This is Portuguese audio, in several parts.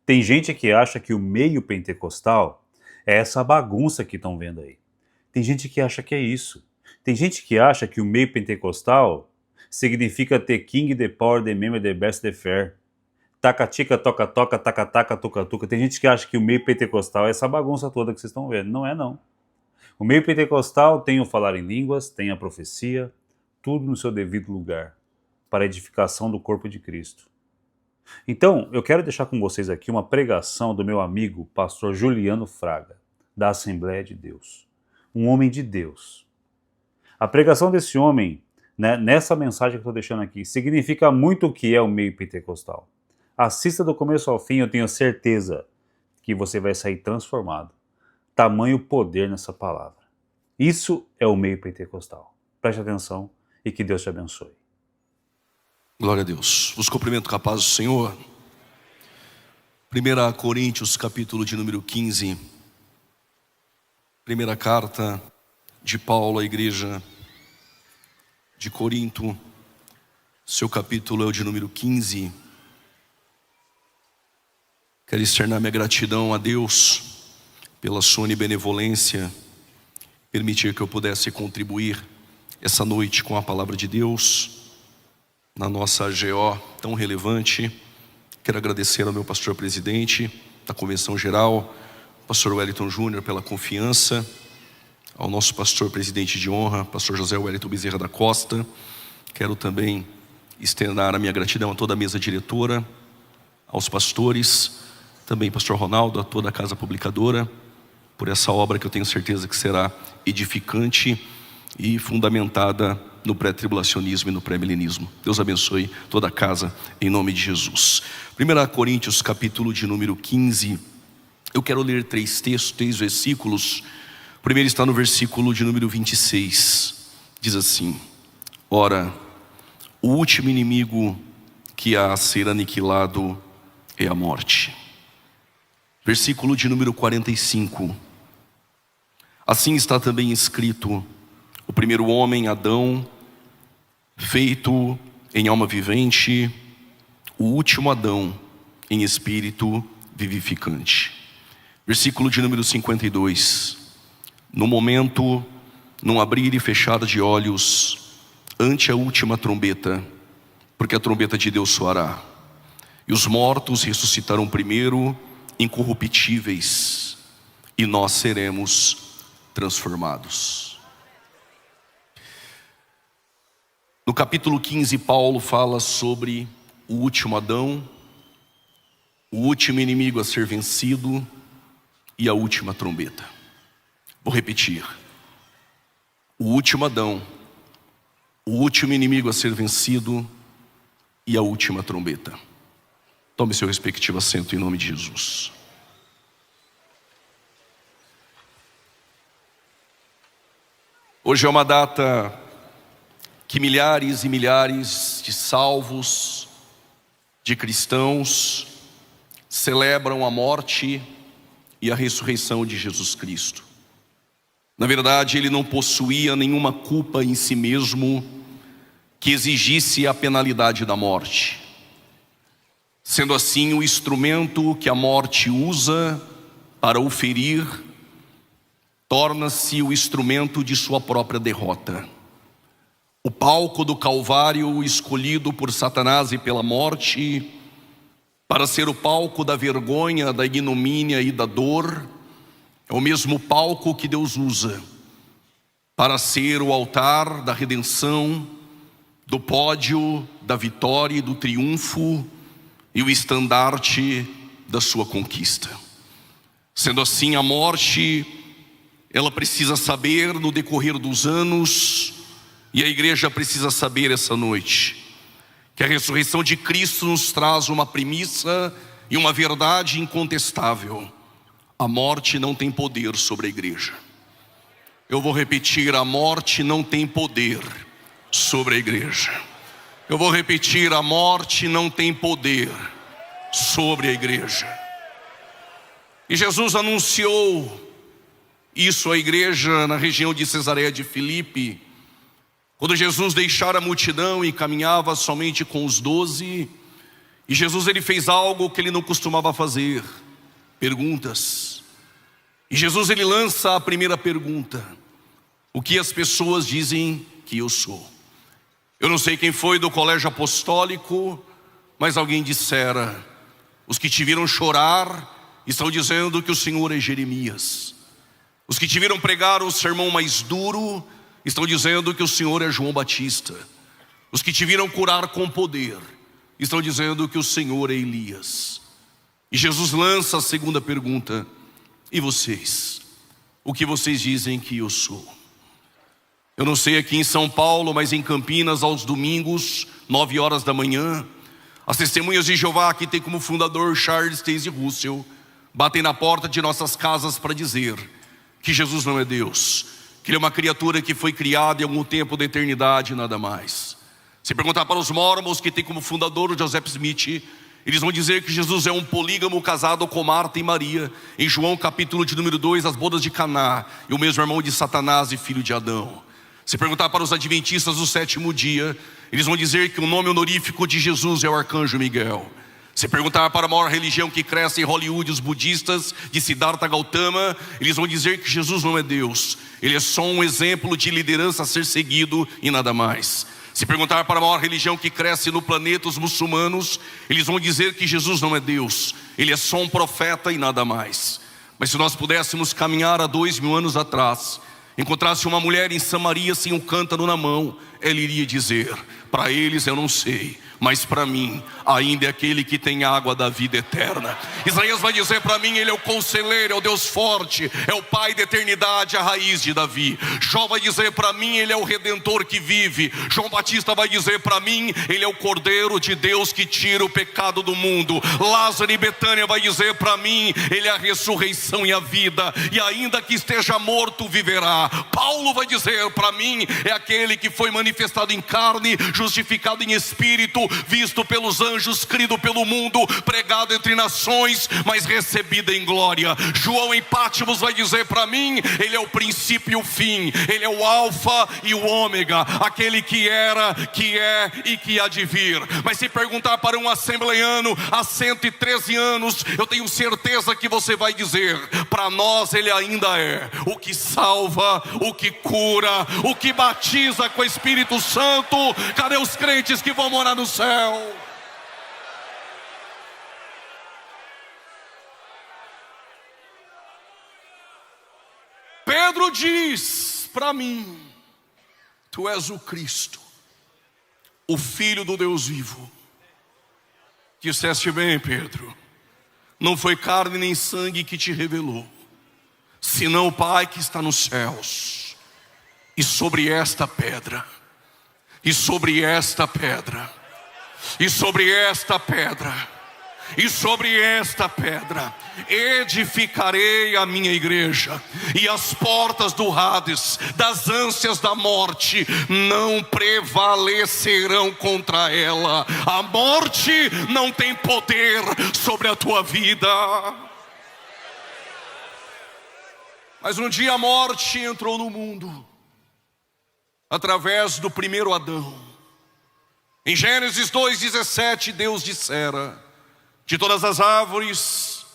Tem gente que acha que o meio pentecostal é essa bagunça que estão vendo aí. Tem gente que acha que é isso. Tem gente que acha que o meio pentecostal significa ter king, the power, the member, the best, the fair. Taca-tica, toca-toca, taca-taca, tuca-tuca. Tem gente que acha que o meio pentecostal é essa bagunça toda que vocês estão vendo. Não é, não. O meio pentecostal tem o falar em línguas, tem a profecia, tudo no seu devido lugar, para a edificação do corpo de Cristo. Então, eu quero deixar com vocês aqui uma pregação do meu amigo, pastor Juliano Fraga, da Assembleia de Deus. Um homem de Deus. A pregação desse homem, né, nessa mensagem que eu estou deixando aqui, significa muito o que é o meio pentecostal. Assista do começo ao fim, eu tenho certeza que você vai sair transformado. Tamanho poder nessa palavra. Isso é o meio pentecostal. Preste atenção e que Deus te abençoe. Glória a Deus. Vos cumprimento com a paz do Senhor. 1 Coríntios, capítulo de número 15. Primeira carta de Paulo à igreja de Corinto. Seu capítulo é o de número 15. Quero externar minha gratidão a Deus pela sua benevolência, permitir que eu pudesse contribuir essa noite com a palavra de Deus na nossa AGO tão relevante. Quero agradecer ao meu pastor presidente da Convenção Geral, pastor Wellington Júnior, pela confiança, ao nosso pastor presidente de honra, pastor José Wellington Bezerra da Costa. Quero também externar a minha gratidão a toda a mesa diretora, aos pastores, também pastor Ronaldo, a toda a casa publicadora, por essa obra que eu tenho certeza que será edificante e fundamentada no pré-tribulacionismo e no pré-milenismo. Deus abençoe toda a casa, em nome de Jesus. 1 Coríntios, capítulo de número 15. Eu quero ler 3 textos, 3 versículos. O primeiro está no versículo de número 26. Diz assim: ora, o último inimigo que há a ser aniquilado é a morte. Versículo de número 45. Assim está também escrito: o primeiro homem, Adão, feito em alma vivente, o último Adão, em espírito vivificante. Versículo de número 52. No momento, num abrir e fechar de olhos, ante a última trombeta, porque a trombeta de Deus soará, e os mortos ressuscitarão primeiro, incorruptíveis, e nós seremos transformados. No capítulo 15, Paulo fala sobre o último Adão, o último inimigo a ser vencido e a última trombeta. Vou repetir: o último Adão, o último inimigo a ser vencido e a última trombeta. Tome seu respectivo assento em nome de Jesus. Hoje é uma data que milhares e milhares de salvos, de cristãos, celebram a morte e a ressurreição de Jesus Cristo. Na verdade, ele não possuía nenhuma culpa em si mesmo que exigisse a penalidade da morte. Sendo assim, o instrumento que a morte usa para o ferir torna-se o instrumento de sua própria derrota. O palco do Calvário, escolhido por Satanás e pela morte para ser o palco da vergonha, da ignomínia e da dor, é o mesmo palco que Deus usa para ser o altar da redenção, do pódio da vitória e do triunfo e o estandarte da sua conquista. Sendo assim, a morte, ela precisa saber no decorrer dos anos, e a igreja precisa saber essa noite, que a ressurreição de Cristo nos traz uma premissa e uma verdade incontestável: a morte não tem poder sobre a igreja. Eu vou repetir: a morte não tem poder sobre a igreja. Eu vou repetir: a morte não tem poder sobre a igreja. E Jesus anunciou isso à igreja na região de Cesareia de Filipe, quando Jesus deixara a multidão e caminhava somente com os 12, E Jesus, ele fez algo que ele não costumava fazer: perguntas. E Jesus, ele lança a primeira pergunta: o que as pessoas dizem que eu sou? Eu não sei quem foi do colégio apostólico, mas alguém dissera: os que te viram chorar estão dizendo que o Senhor é Jeremias. Os que te viram pregar o sermão mais duro estão dizendo que o Senhor é João Batista. Os que te viram curar com poder estão dizendo que o Senhor é Elias. E Jesus lança a segunda pergunta: e vocês? O que vocês dizem que eu sou? Eu não sei aqui em São Paulo, mas em Campinas, aos domingos, 9 horas da manhã, as Testemunhas de Jeová, que tem como fundador Charles Taze Russell, batem na porta de nossas casas para dizer que Jesus não é Deus, que Ele é uma criatura que foi criada em algum tempo da eternidade e nada mais. Se perguntar para os mormons, que tem como fundador o Joseph Smith, eles vão dizer que Jesus é um polígamo casado com Marta e Maria, em João capítulo de número 2, as bodas de Caná, e o mesmo irmão de Satanás e filho de Adão. Se perguntar para os adventistas do sétimo dia, eles vão dizer que o nome honorífico de Jesus é o arcanjo Miguel. Se perguntar para a maior religião que cresce em Hollywood, os budistas de Siddhartha Gautama, eles vão dizer que Jesus não é Deus, Ele é só um exemplo de liderança a ser seguido e nada mais. Se perguntar para a maior religião que cresce no planeta, os muçulmanos, eles vão dizer que Jesus não é Deus, Ele é só um profeta e nada mais. Mas se nós pudéssemos caminhar há 2000 anos atrás, encontrasse uma mulher em Samaria sem um cântaro na mão, ela iria dizer: para eles eu não sei, mas para mim ainda é aquele que tem água da vida eterna. Isaías vai dizer: para mim Ele é o conselheiro, é o Deus forte, é o Pai da eternidade, a raiz de Davi. Jó vai dizer: para mim Ele é o Redentor que vive. João Batista vai dizer: para mim Ele é o Cordeiro de Deus que tira o pecado do mundo. Lázaro e Betânia vai dizer: para mim Ele é a ressurreição e a vida, e ainda que esteja morto viverá. Paulo vai dizer: para mim é aquele que foi manifestado em carne, justificado em espírito, visto pelos anjos, crido pelo mundo, pregado entre nações, mas recebido em glória. João em Pátimos vai dizer: para mim Ele é o princípio e o fim, Ele é o alfa e o ômega, aquele que era, que é e que há de vir. Mas se perguntar para um assembleiano há 113 anos, eu tenho certeza que você vai dizer: para nós Ele ainda é o que salva, o que cura, o que batiza com o Espírito Santo. Cadê os crentes que vão morar no céu? Pedro diz: para mim, tu és o Cristo, o Filho do Deus vivo. Disseste bem, Pedro, não foi carne nem sangue que te revelou, senão o Pai que está nos céus. E sobre esta pedra, e sobre esta pedra, e sobre esta pedra, e sobre esta pedra edificarei a minha igreja, e as portas do Hades, das ânsias da morte, não prevalecerão contra ela. A morte não tem poder sobre a tua vida. Mas um dia a morte entrou no mundo através do primeiro Adão. Em Gênesis 2:17, Deus dissera: de todas as árvores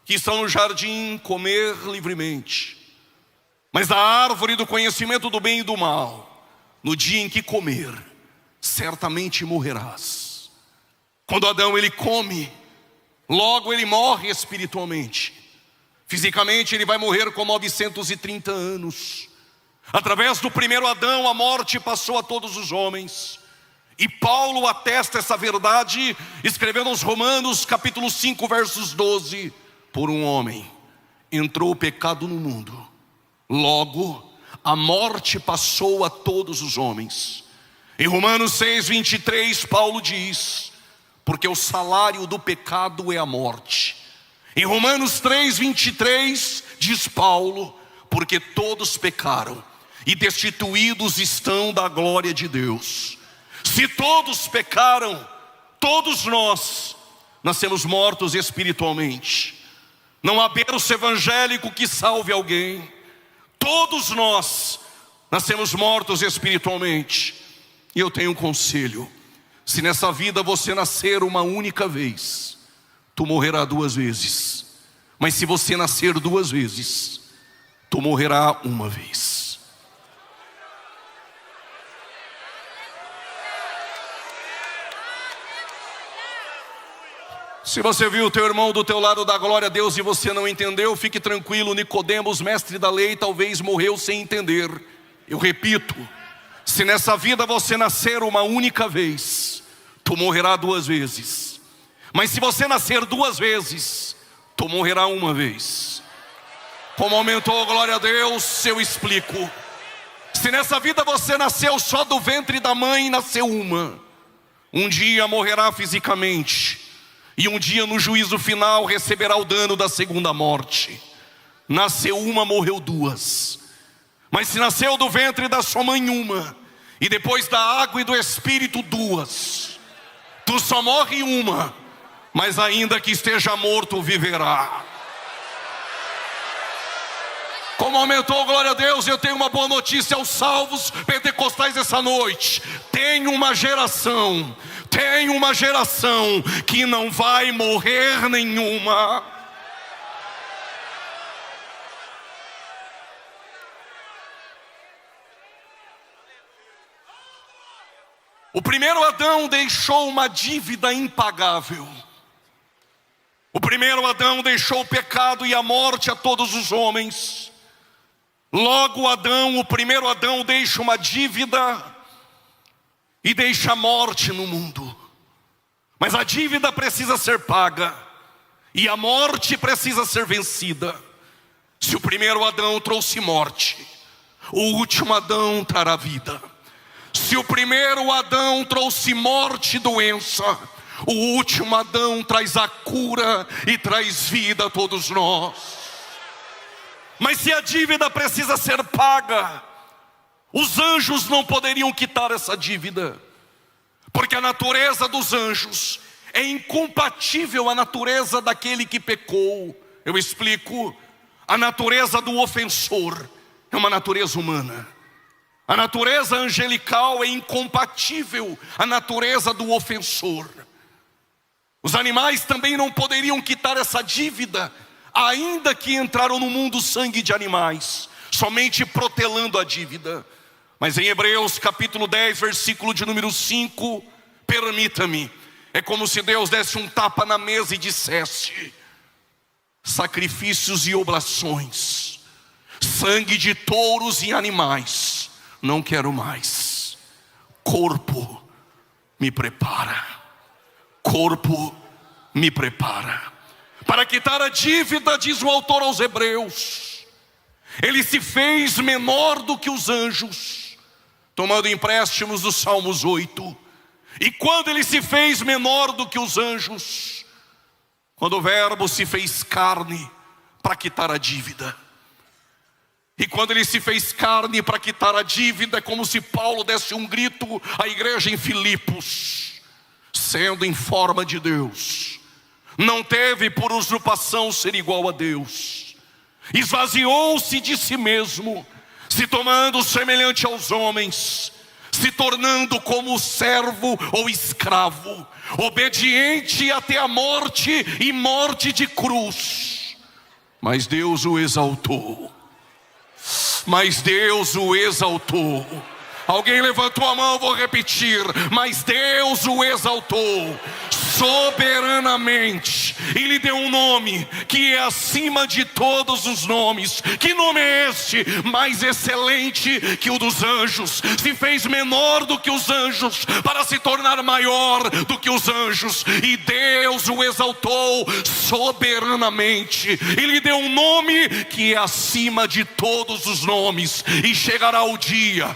que estão no jardim comer livremente, mas da árvore do conhecimento do bem e do mal, no dia em que comer, certamente morrerás. Quando Adão ele come, logo ele morre espiritualmente. Fisicamente ele vai morrer com 930 anos. Através do primeiro Adão, a morte passou a todos os homens. E Paulo atesta essa verdade, escrevendo aos Romanos, capítulo 5, versos 12. Por um homem entrou o pecado no mundo, logo a morte passou a todos os homens. Em Romanos 6:23, Paulo diz: porque o salário do pecado é a morte. Em Romanos 3:23, diz Paulo: porque todos pecaram e destituídos estão da glória de Deus. Se todos pecaram, todos nós nascemos mortos espiritualmente. Não há berço evangélico que salve alguém. Todos nós nascemos mortos espiritualmente. E eu tenho um conselho: Se nessa vida você nascer uma única vez, tu morrerá 2 vezes. Mas se você nascer 2 vezes, tu morrerá uma vez. Se você viu o teu irmão do teu lado dar glória a Deus e você não entendeu, fique tranquilo, Nicodemos, mestre da lei, talvez morreu sem entender. Eu repito, se nessa vida você nascer uma única vez, tu morrerá 2 vezes. Mas se você nascer 2 vezes, tu morrerá uma vez. Como aumentou, glória a Deus, eu explico. Se nessa vida você nasceu só do ventre da mãe, nasceu uma. Um dia morrerá fisicamente. E um dia no juízo final receberá o dano da segunda morte. Nasceu uma, morreu 2. Mas se nasceu do ventre da sua mãe uma, e depois da água e do Espírito 2, tu só morre uma, mas ainda que esteja morto, viverá. Como aumentou, glória a Deus, eu tenho uma boa notícia aos salvos pentecostais essa noite. Tem uma geração que não vai morrer nenhuma. O primeiro Adão deixou uma dívida impagável. O primeiro Adão deixou o pecado e a morte a todos os homens. Logo o primeiro Adão deixa uma dívida e deixa a morte no mundo. Mas a dívida precisa ser paga e a morte precisa ser vencida. Se o primeiro Adão trouxe morte, o último Adão trará vida. Se o primeiro Adão trouxe morte e doença, o último Adão traz a cura e traz vida a todos nós. Mas se a dívida precisa ser paga, os anjos não poderiam quitar essa dívida, porque a natureza dos anjos é incompatível à natureza daquele que pecou. Eu explico. A natureza do ofensor é uma natureza humana. A natureza angelical é incompatível à natureza do ofensor. Os animais também não poderiam quitar essa dívida, ainda que entraram no mundo sangue de animais, somente protelando a dívida. Mas em Hebreus capítulo 10, versículo de número 5, permita-me, é como se Deus desse um tapa na mesa e dissesse: sacrifícios e oblações, sangue de touros e animais, não quero mais. Corpo me prepara. Corpo me prepara. Para quitar a dívida, diz o autor aos Hebreus, ele se fez menor do que os anjos, tomando empréstimos dos Salmos 8. E quando ele se fez menor do que os anjos, quando o verbo se fez carne para quitar a dívida. E quando ele se fez carne para quitar a dívida, é como se Paulo desse um grito à igreja em Filipos: sendo em forma de Deus, não teve por usurpação ser igual a Deus, esvaziou-se de si mesmo, se tomando semelhante aos homens, se tornando como servo ou escravo, obediente até a morte e morte de cruz. Mas Deus o exaltou. Mas Deus o exaltou. Alguém levantou a mão, vou repetir. Mas Deus o exaltou soberanamente e lhe deu um nome que é acima de todos os nomes. Que nome é este? Mais excelente que o dos anjos. Se fez menor do que os anjos para se tornar maior do que os anjos. E Deus o exaltou soberanamente e lhe deu um nome que é acima de todos os nomes. E chegará o dia,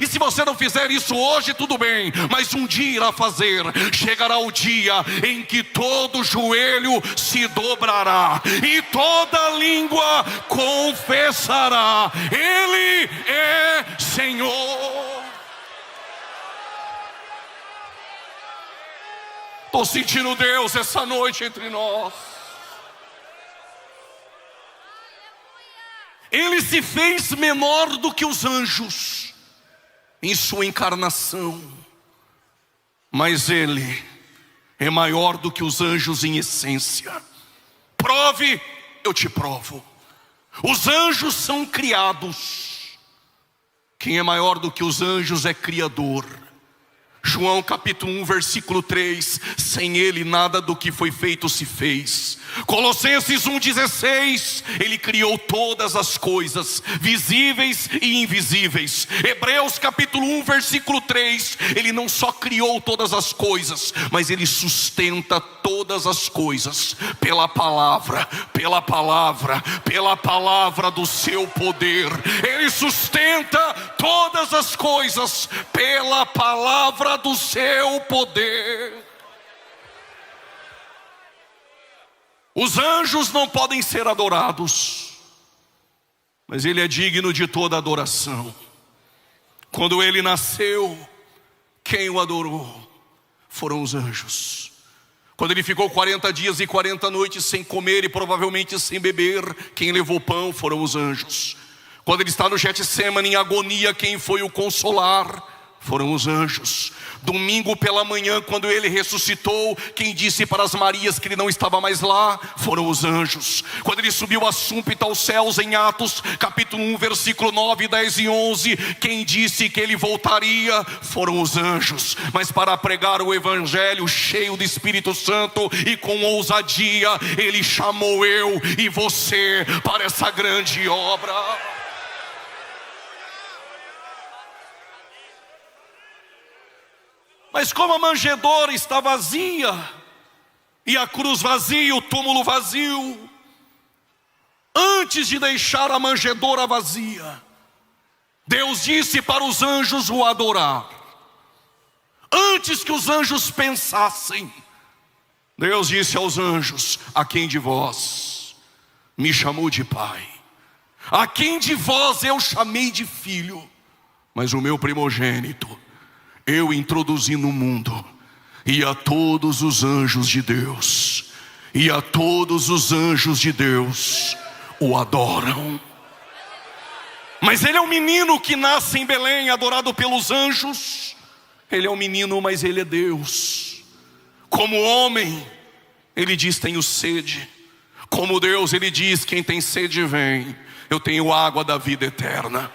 e se você não fizer isso hoje, tudo bem, mas um dia irá fazer. Chegará o dia em que todo joelho se dobrará e toda língua confessará: Ele é Senhor. Estou sentindo Deus essa noite entre nós. Ele se fez menor do que os anjos em sua encarnação. mas ele é maior do que os anjos em essência. Prove, eu te provo. Os anjos são criados. Quem é maior do que os anjos é criador. João capítulo 1, versículo 3, sem ele nada do que foi feito se fez. Colossenses 1,16, ele criou todas as coisas, visíveis e invisíveis. Hebreus capítulo 1, versículo 3, ele não só criou todas as coisas, mas ele sustenta todas as coisas pela palavra do seu poder. Ele sustenta todas as coisas pela palavra do seu poder. Os anjos não podem ser adorados, mas ele é digno de toda adoração. Quando ele nasceu, quem o adorou foram os anjos. Quando ele ficou 40 dias e 40 noites sem comer e provavelmente sem beber, quem levou pão foram os anjos. Quando ele está no Getsêmani em agonia, quem foi o consolar foram os anjos. Domingo pela manhã, quando ele ressuscitou, quem disse para as Marias que ele não estava mais lá foram os anjos. Quando ele subiu a súmpita aos céus em Atos capítulo 1, versículo 9, 10 e 11, quem disse que ele voltaria foram os anjos. Mas para pregar o evangelho cheio do Espírito Santo e com ousadia, ele chamou eu e você para essa grande obra. Mas como a manjedoura está vazia, e a cruz vazia, e o túmulo vazio, antes de deixar a manjedoura vazia, Deus disse para os anjos o adorar. Antes que os anjos pensassem, Deus disse aos anjos: a quem de vós me chamou de pai? A quem de vós eu chamei de filho? Mas o meu primogênito eu introduzi no mundo, e a todos os anjos de Deus, o adoram. Mas ele é um menino que nasce em Belém, adorado pelos anjos. Ele é um menino, mas ele é Deus. Como homem, ele diz: tenho sede. Como Deus, ele diz: quem tem sede vem, eu tenho água da vida eterna.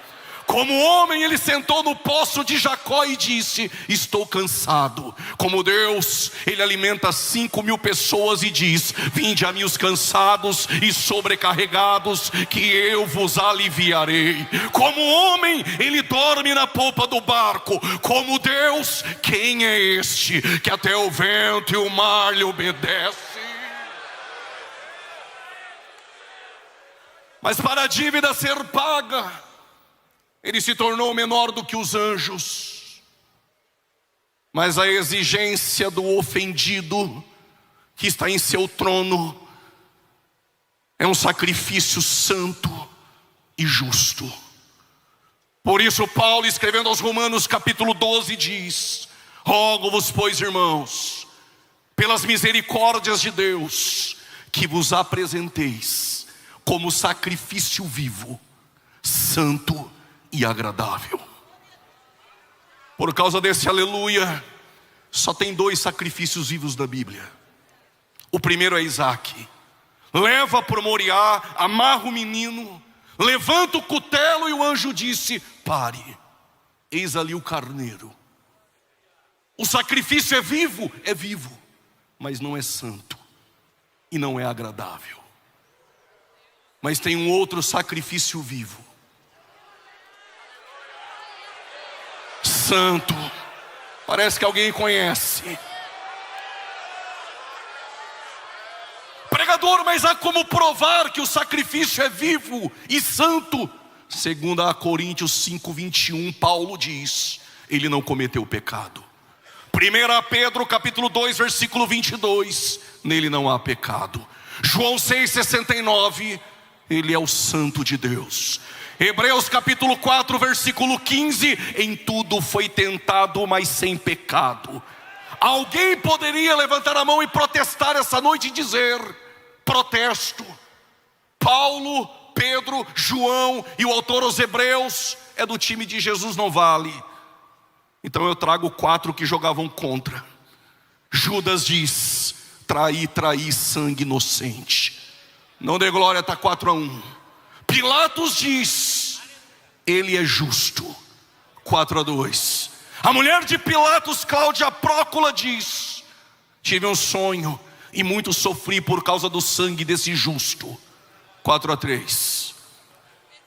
Como homem, ele sentou no poço de Jacó e disse: estou cansado. Como Deus, ele alimenta 5.000 pessoas e diz: vinde a mim os cansados e sobrecarregados, que eu vos aliviarei. Como homem, ele dorme na polpa do barco. Como Deus, quem é este que até o vento e o mar lhe obedecem? Mas para a dívida ser paga, ele se tornou menor do que os anjos. Mas a exigência do ofendido que está em seu trono é um sacrifício santo e justo. Por isso Paulo, escrevendo aos Romanos capítulo 12, diz: rogo-vos, pois, irmãos, pelas misericórdias de Deus, que vos apresenteis como sacrifício vivo, santo e agradável. Por causa desse aleluia, só tem 2 sacrifícios vivos da Bíblia. O primeiro é Isaque. Leva para Moriá, amarra o menino, levanta o cutelo e o anjo disse: pare, eis ali o carneiro. O sacrifício é vivo, mas não é santo e não é agradável. Mas tem um outro sacrifício vivo, santo. Parece que alguém conhece. Pregador, mas há como provar que o sacrifício é vivo e santo? Segundo a Coríntios 5:21, Paulo diz: ele não cometeu pecado. 1 Pedro capítulo 2, versículo 22, nele não há pecado. João 6,69, ele é o santo de Deus. Hebreus capítulo 4, versículo 15, em tudo foi tentado, mas sem pecado. Alguém poderia levantar a mão e protestar essa noite e dizer: protesto, Paulo, Pedro, João e o autor aos Hebreus é do time de Jesus, não vale. Então eu trago 4 que jogavam contra. Judas diz: traí sangue inocente. Não dê glória, está 4-1. Pilatos diz: ele é justo, 4-2. A mulher de Pilatos, Cláudia Prócula, diz: tive um sonho e muito sofri por causa do sangue desse justo, 4-3.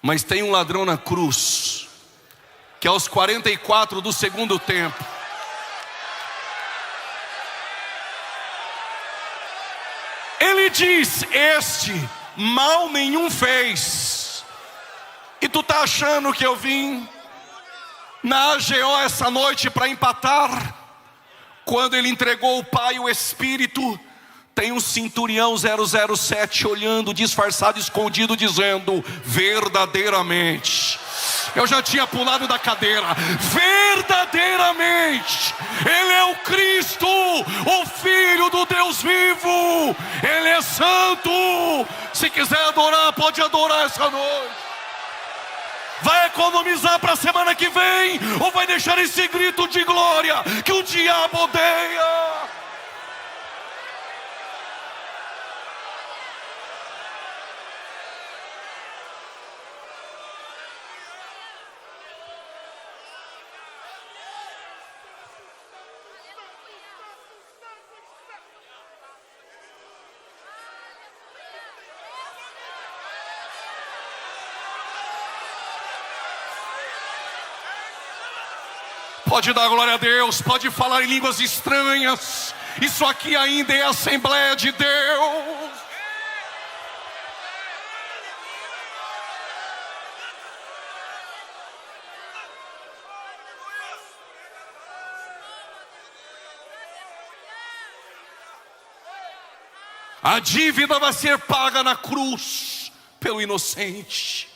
Mas tem um ladrão na cruz, que aos 44 do segundo tempo, ele diz: este mal nenhum fez. E tu tá achando que eu vim na AGO essa noite para empatar? Quando ele entregou o Pai e o Espírito, tem um centurião 007 olhando, disfarçado, escondido, dizendo: verdadeiramente. Eu já tinha pulado da cadeira. Verdadeiramente, Ele é o Cristo, o Filho do Deus vivo. Ele é santo. Se quiser adorar, pode adorar essa noite. Vai economizar para a semana que vem, ou vai deixar esse grito de glória que o diabo odeia? Pode dar glória a Deus, pode falar em línguas estranhas. Isso aqui ainda é a Assembleia de Deus. A dívida vai ser paga na cruz pelo inocente.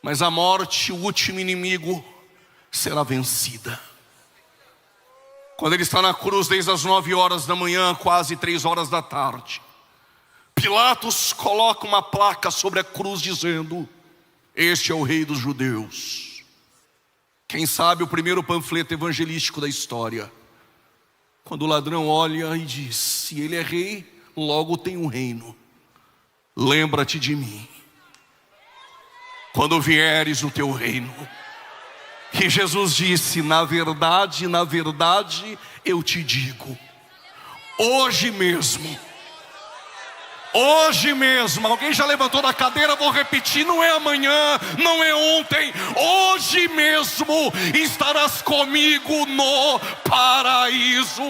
Mas a morte, o último inimigo, será vencida. Quando ele está na cruz desde as 9 horas da manhã, quase 3 horas da tarde, Pilatos coloca uma placa sobre a cruz dizendo: este é o rei dos judeus. Quem sabe o primeiro panfleto evangelístico da história. Quando o ladrão olha e diz: se ele é rei, logo tem um reino. Lembra-te de mim quando vieres no teu reino. E Jesus disse: na verdade, eu te digo, hoje mesmo, alguém já levantou da cadeira, vou repetir, não é amanhã, não é ontem, hoje mesmo estarás comigo no paraíso.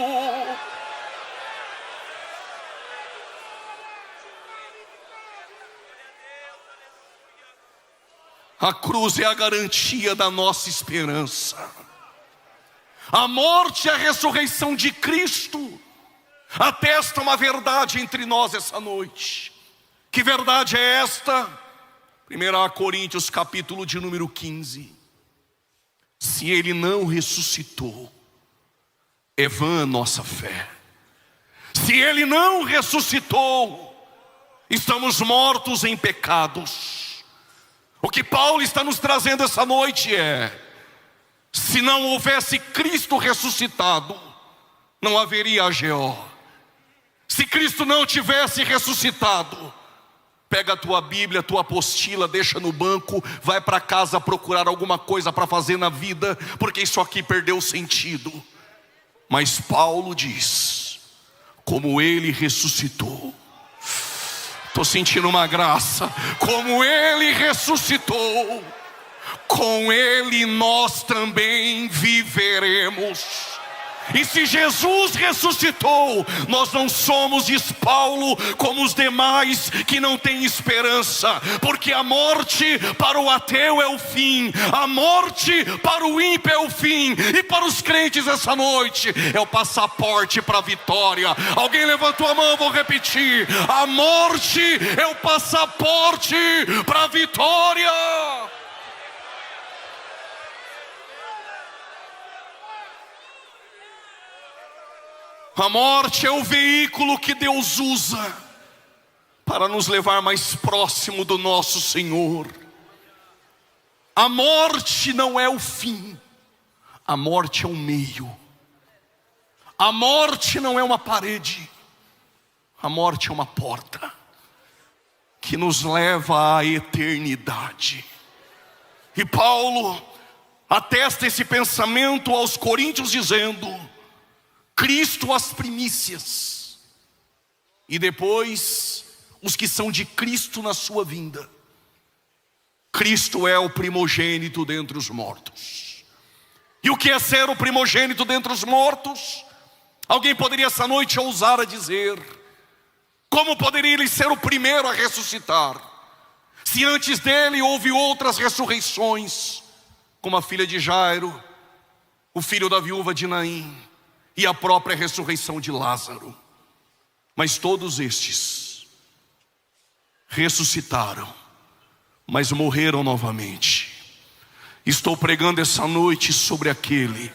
A cruz é a garantia da nossa esperança. A morte e a ressurreição de Cristo atestam uma verdade entre nós essa noite. Que verdade é esta? 1 Coríntios capítulo de número 15. Se Ele não ressuscitou, é vã a nossa fé. Se Ele não ressuscitou, estamos mortos em pecados. O que Paulo está nos trazendo essa noite é: se não houvesse Cristo ressuscitado, não haveria AGO. Se Cristo não tivesse ressuscitado, pega a tua Bíblia, a tua apostila, deixa no banco, vai para casa procurar alguma coisa para fazer na vida, porque isso aqui perdeu o sentido. Mas Paulo diz: como Ele ressuscitou, estou sentindo uma graça. Como Ele ressuscitou, com Ele nós também viveremos. E se Jesus ressuscitou, nós não somos, diz Paulo, como os demais que não têm esperança. Porque a morte para o ateu é o fim, a morte para o ímpio é o fim, e para os crentes essa noite é o passaporte para a vitória. Alguém levantou a mão, vou repetir: a morte é o passaporte para a vitória. A morte é o veículo que Deus usa para nos levar mais próximo do nosso Senhor. A morte não é o fim, a morte é o meio. A morte não é uma parede, a morte é uma porta que nos leva à eternidade. E Paulo atesta esse pensamento aos coríntios dizendo: Cristo as primícias, e depois os que são de Cristo na sua vinda. Cristo é o primogênito dentre os mortos. E o que é ser o primogênito dentre os mortos? Alguém poderia essa noite ousar a dizer: como poderia ele ser o primeiro a ressuscitar, se antes dele houve outras ressurreições, como a filha de Jairo, o filho da viúva de Naim, e a própria ressurreição de Lázaro? Mas todos estes ressuscitaram, mas morreram novamente. Estou pregando essa noite sobre aquele.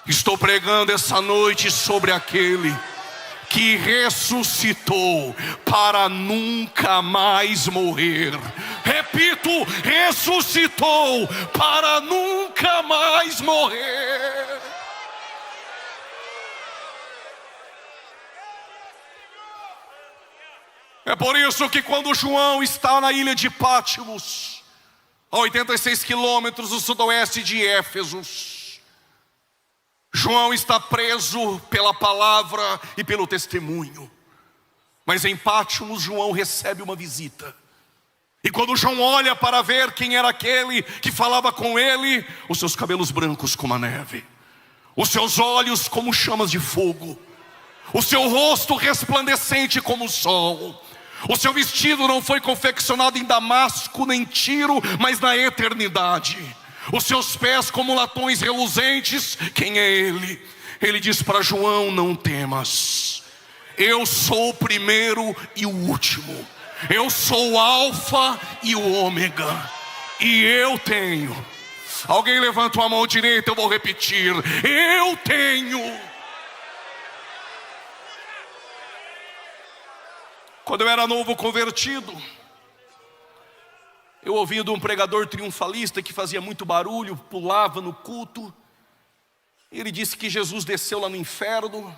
Estou pregando essa noite sobre aquele que ressuscitou para nunca mais morrer. Repito, ressuscitou para nunca mais morrer. É por isso que quando João está na ilha de Pátimos, a 86 quilômetros do sudoeste de Éfeso, João está preso pela palavra e pelo testemunho. Mas em Pátimos João recebe uma visita. E quando João olha para ver quem era aquele que falava com ele, os seus cabelos brancos como a neve, os seus olhos como chamas de fogo, o seu rosto resplandecente como o sol, o seu vestido não foi confeccionado em Damasco nem Tiro, mas na eternidade. Os seus pés como latões reluzentes. Quem é ele? Ele diz para João: não temas, eu sou o primeiro e o último, eu sou o alfa e o ômega, e eu tenho. Alguém levanta a mão direita, eu vou repetir: eu tenho. Quando eu era novo convertido, eu ouvi de um pregador triunfalista que fazia muito barulho, pulava no culto. Ele disse que Jesus desceu lá no inferno,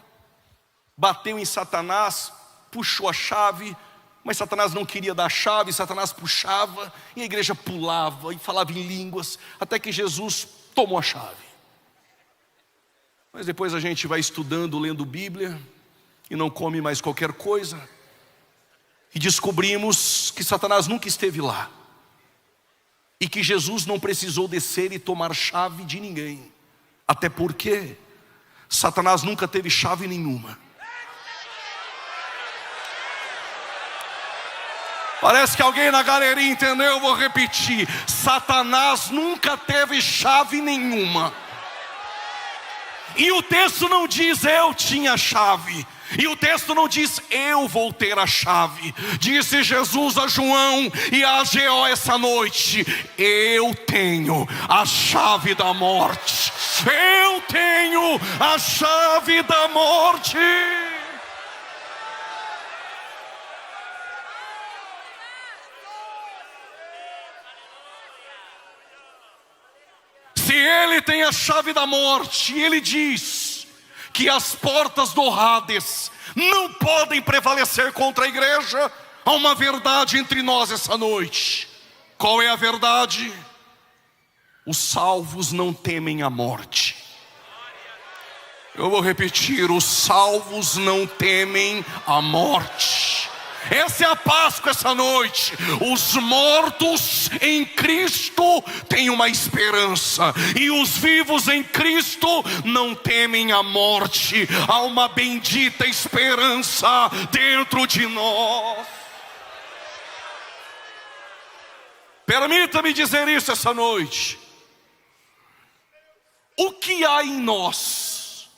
bateu em Satanás, puxou a chave, mas Satanás não queria dar a chave, Satanás puxava, e a igreja pulava e falava em línguas, até que Jesus tomou a chave. Mas depois a gente vai estudando, lendo Bíblia, e não come mais qualquer coisa, e descobrimos que Satanás nunca esteve lá, e que Jesus não precisou descer e tomar chave de ninguém, até porque Satanás nunca teve chave nenhuma. Parece que alguém na galeria entendeu, eu vou repetir: Satanás nunca teve chave nenhuma. E o texto não diz eu tinha chave, e o texto não diz eu vou ter a chave. Disse Jesus a João e a Ageu essa noite: eu tenho a chave da morte. Eu tenho a chave da morte. Se ele tem a chave da morte, ele diz que as portas do Hades não podem prevalecer contra a igreja. Há uma verdade entre nós essa noite. Qual é a verdade? Os salvos não temem a morte. Eu vou repetir: os salvos não temem a morte. Essa é a Páscoa essa noite. Os mortos em Cristo têm uma esperança, e os vivos em Cristo não temem a morte. Há uma bendita esperança dentro de nós. Permita-me dizer isso essa noite. O que há em nós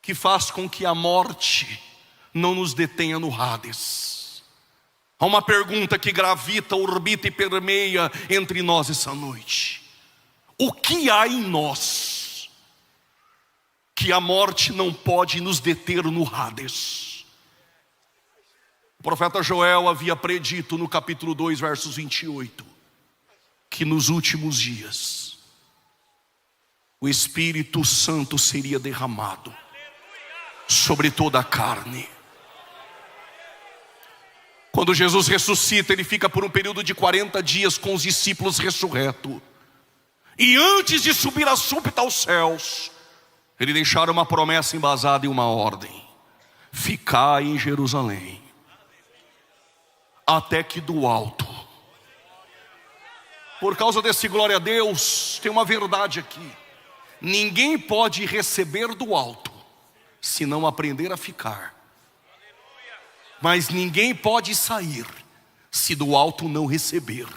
que faz com que a morte não nos detenha no Hades? Há uma pergunta que gravita, orbita e permeia entre nós essa noite. O que há em nós que a morte não pode nos deter no Hades? O profeta Joel havia predito no capítulo 2, versos 28, que nos últimos dias o Espírito Santo seria derramado sobre toda a carne. Quando Jesus ressuscita, ele fica por um período de 40 dias com os discípulos ressurreto. E antes de subir a súbita aos céus, ele deixara uma promessa embasada em uma ordem: ficai em Jerusalém, até que do alto. Por causa desse glória a Deus, tem uma verdade aqui: ninguém pode receber do alto se não aprender a ficar. Mas ninguém pode sair se do alto não receber.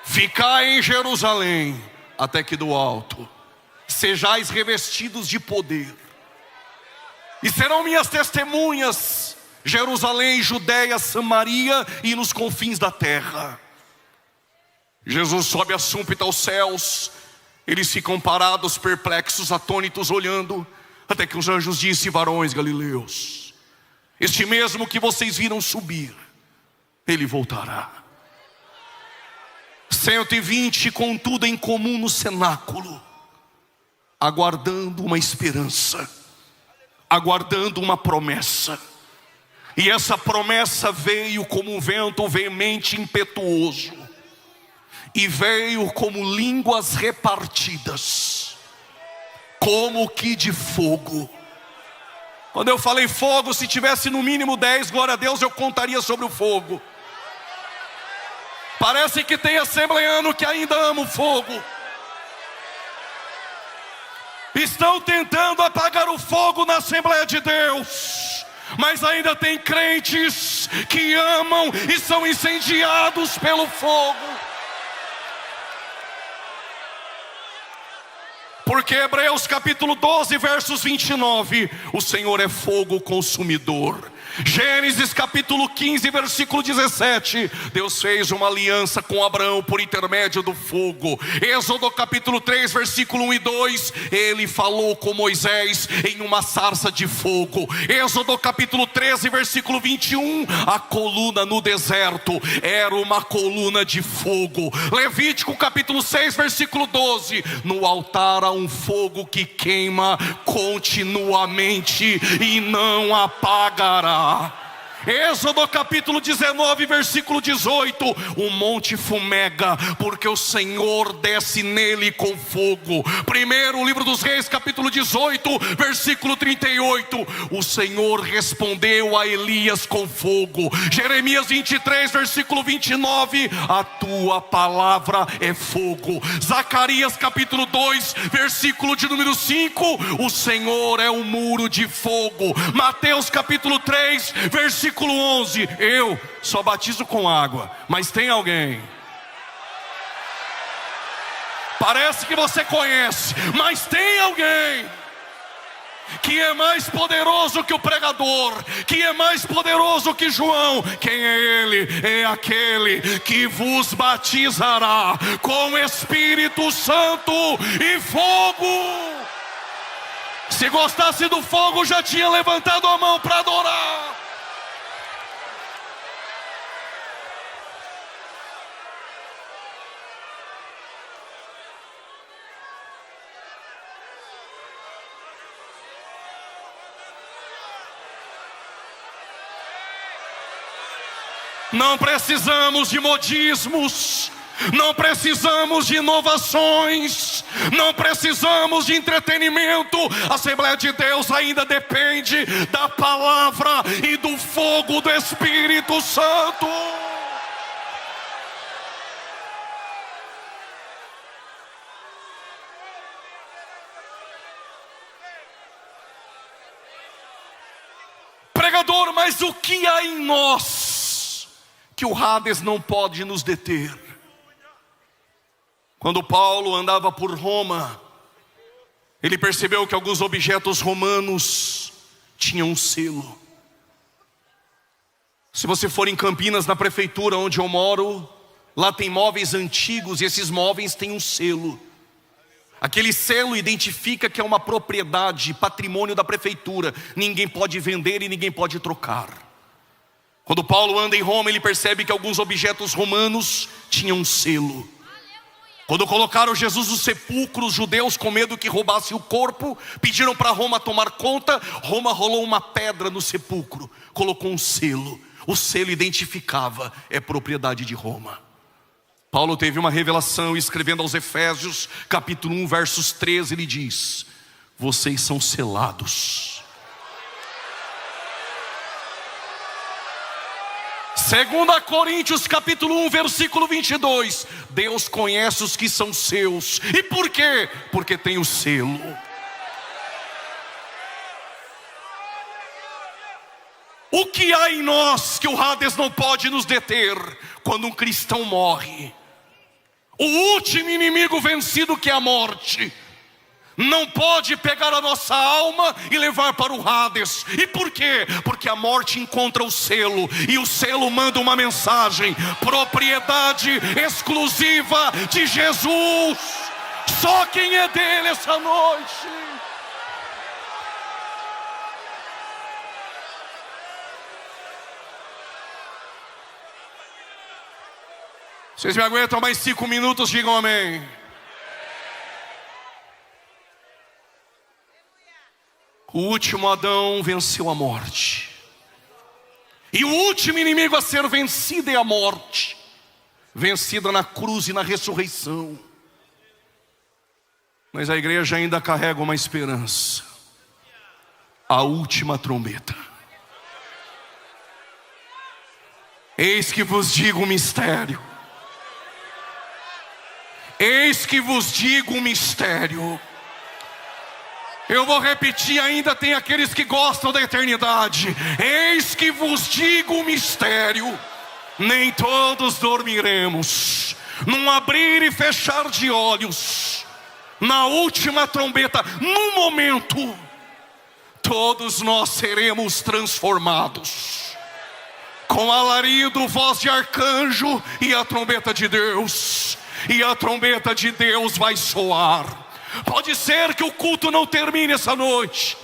Ficai em Jerusalém, até que do alto sejais revestidos de poder. E serão minhas testemunhas, Jerusalém, Judeia, Samaria e nos confins da terra. Jesus sobe a súbita aos céus. Eles ficam parados, perplexos, atônitos, olhando, até que os anjos disse: varões galileus, este mesmo que vocês viram subir, ele voltará. 120 com tudo em comum no cenáculo, aguardando uma esperança, aguardando uma promessa. E essa promessa veio como um vento veemente, impetuoso, e veio como línguas repartidas, como que de fogo. Quando eu falei fogo, se tivesse no mínimo 10, glória a Deus, eu contaria sobre o fogo. Parece que tem assembleano que ainda ama o fogo. Estão tentando apagar o fogo na Assembleia de Deus, mas ainda tem crentes que amam e são incendiados pelo fogo. Porque Hebreus capítulo 12, versos 29, o Senhor é fogo consumidor. Gênesis capítulo 15, versículo 17, Deus fez uma aliança com Abraão por intermédio do fogo. Êxodo capítulo 3, versículo 1 e 2, ele falou com Moisés em uma sarça de fogo. Êxodo capítulo 13, versículo 21, a coluna no deserto era uma coluna de fogo. Levítico capítulo 6, versículo 12, no altar há um fogo que queima continuamente e não apagará. Êxodo capítulo 19, versículo 18, o monte fumega, porque o Senhor desce nele com fogo. Primeiro livro dos Reis capítulo 18, versículo 38, o Senhor respondeu a Elias com fogo. Jeremias 23, versículo 29, a tua palavra é fogo. Zacarias capítulo 2, versículo de número 5, o Senhor é um muro de fogo. Mateus capítulo 3, versículo 11, eu só batizo com água, mas tem alguém, parece que você conhece, mas tem alguém que é mais poderoso que o pregador, que é mais poderoso que João. Quem é ele? É aquele que vos batizará com Espírito Santo e fogo. Se gostasse do fogo, já tinha levantado a mão para adorar. Não precisamos de modismos, não precisamos de inovações, não precisamos de entretenimento. A Assembleia de Deus ainda depende da palavra e do fogo do Espírito Santo. Pregador, mas o que há em nós que o Hades não pode nos deter? Quando Paulo andava por Roma, ele percebeu que alguns objetos romanos tinham um selo. Se você for em Campinas, na prefeitura onde eu moro, lá tem móveis antigos e esses móveis têm um selo. Aquele selo identifica que é uma propriedade, patrimônio da prefeitura. Ninguém pode vender e ninguém pode trocar. Quando Paulo anda em Roma, ele percebe que alguns objetos romanos tinham um selo. Quando colocaram Jesus no sepulcro, os judeus, com medo que roubasse o corpo, pediram para Roma tomar conta. Roma rolou uma pedra no sepulcro, colocou um selo. O selo identificava, é propriedade de Roma. Paulo teve uma revelação, escrevendo aos Efésios, capítulo 1, versos 13, ele diz: vocês são selados. 2 Coríntios capítulo 1, versículo 22. Deus conhece os que são seus. E por quê? Porque tem o selo. O que há em nós que o Hades não pode nos deter? Quando um cristão morre, o último inimigo vencido, que é a morte, não pode pegar a nossa alma e levar para o Hades. E por quê? Porque a morte encontra o selo, e o selo manda uma mensagem: propriedade exclusiva de Jesus. Só quem é dele essa noite. Vocês me aguentam mais 5 minutos? Digam amém. O último Adão venceu a morte. E o último inimigo a ser vencido é a morte, vencida na cruz e na ressurreição. Mas a igreja ainda carrega uma esperança: a última trombeta. Eis que vos digo um mistério. Eis que vos digo um mistério. Eu vou repetir, ainda tem aqueles que gostam da eternidade. Eis que vos digo um mistério: nem todos dormiremos. Num abrir e fechar de olhos, na última trombeta, num momento, todos nós seremos transformados. Com alarido, voz de arcanjo e a trombeta de Deus. E a trombeta de Deus vai soar. Pode ser que o culto não termine essa noite.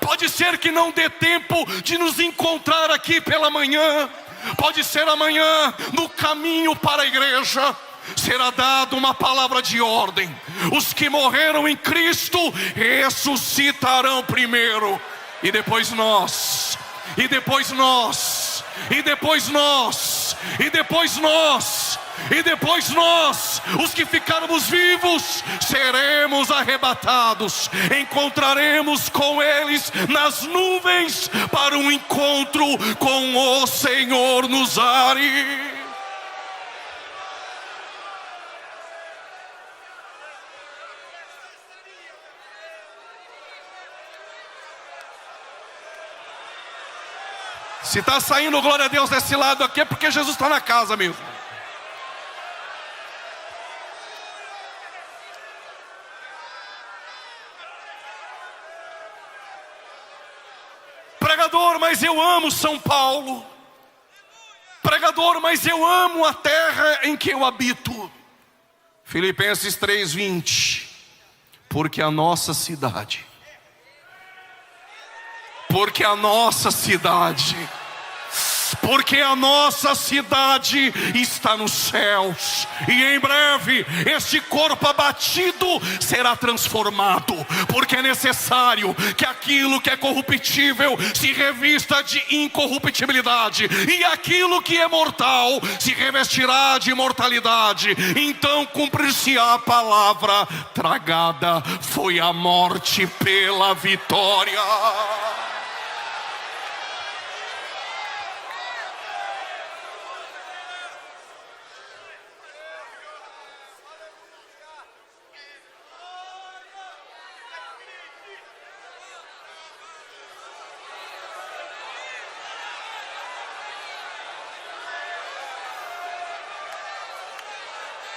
Pode ser que não dê tempo de nos encontrar aqui pela manhã. Pode ser amanhã, no caminho para a igreja, será dada uma palavra de ordem: os que morreram em Cristo ressuscitarão primeiro. E depois nós. E depois nós. E depois nós. E depois nós. E depois nós, os que ficarmos vivos, seremos arrebatados. Encontraremos com eles nas nuvens, para um encontro com o Senhor nos ares. Se está saindo glória a Deus desse lado aqui, é porque Jesus está na casa mesmo. Pregador, mas eu amo São Paulo. Pregador, mas eu amo a terra em que eu habito. Filipenses 3:20. Porque a nossa cidade está nos céus. E em breve este corpo abatido será transformado. Porque é necessário que aquilo que é corruptível se revista de incorruptibilidade, e aquilo que é mortal se revestirá de imortalidade. Então cumprir-se-á a palavra: tragada foi a morte pela vitória.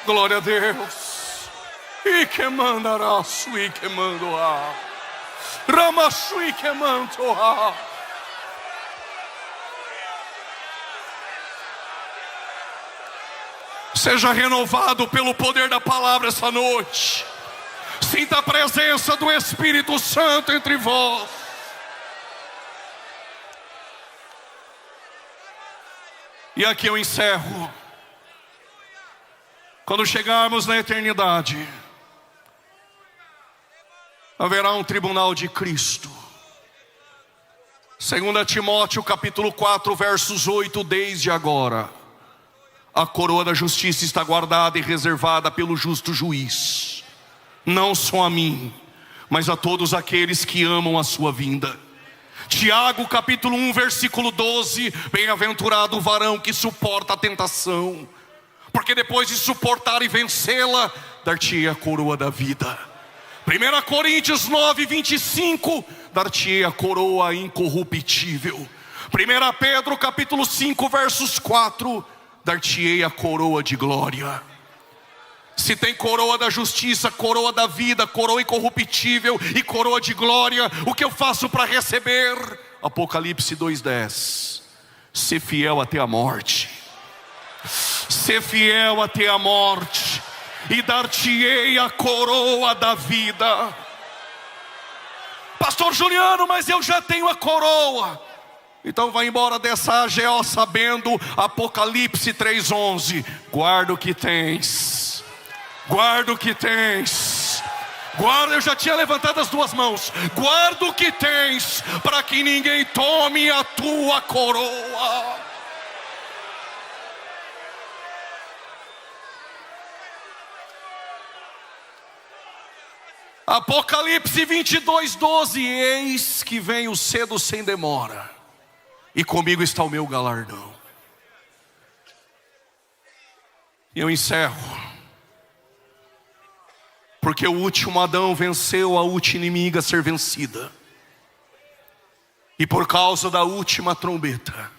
Glória a Deus. E que mandará, sui que mandoá. Rama sui que mandoá. Seja renovado pelo poder da palavra essa noite. Sinta a presença do Espírito Santo entre vós. E aqui eu encerro Quando chegarmos na eternidade, haverá um tribunal de Cristo. 2 Timóteo capítulo 4, versos 8, desde agora, a coroa da justiça está guardada e reservada pelo justo juiz, não só a mim, mas a todos aqueles que amam a sua vinda. Tiago capítulo 1, versículo 12, bem-aventurado o varão que suporta a tentação, porque depois de suportar e vencê-la, dar-te-ei a coroa da vida. 1 Coríntios 9, 25, dar-te-ei a coroa incorruptível. 1 Pedro capítulo 5, versos 4, dar-te-ei a coroa de glória. Se tem coroa da justiça, coroa da vida, coroa incorruptível e coroa de glória, o que eu faço para receber? Apocalipse 2:10. Ser fiel até a morte. Ser fiel até a morte, e dar-te-ei a coroa da vida. Pastor Juliano, mas eu já tenho a coroa. Então vai embora dessa AGO sabendo, Apocalipse 3:11, guarda o que tens. Guarda o que tens. Guarda, eu já tinha levantado as duas mãos. Guarda o que tens, para que ninguém tome a tua coroa. Apocalipse 22:12, eis que venho cedo sem demora, e comigo está o meu galardão. Eu encerro, porque o último Adão venceu a última inimiga a ser vencida, e por causa da última trombeta,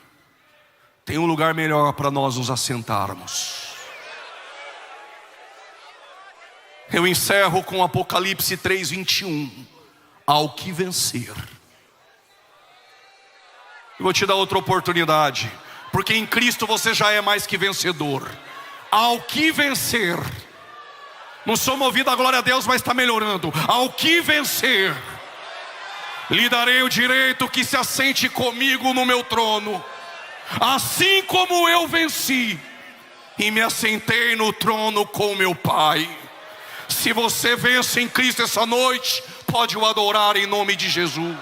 tem um lugar melhor para nós nos assentarmos. Eu encerro com Apocalipse 3:21, ao que vencer. Eu vou te dar outra oportunidade, porque em Cristo você já é mais que vencedor. Ao que vencer. Não sou movido a glória a Deus, mas está melhorando. Ao que vencer, lhe darei o direito que se assente comigo no meu trono, assim como eu venci e me assentei no trono com meu Pai. Se você vence em Cristo essa noite, pode o adorar em nome de Jesus.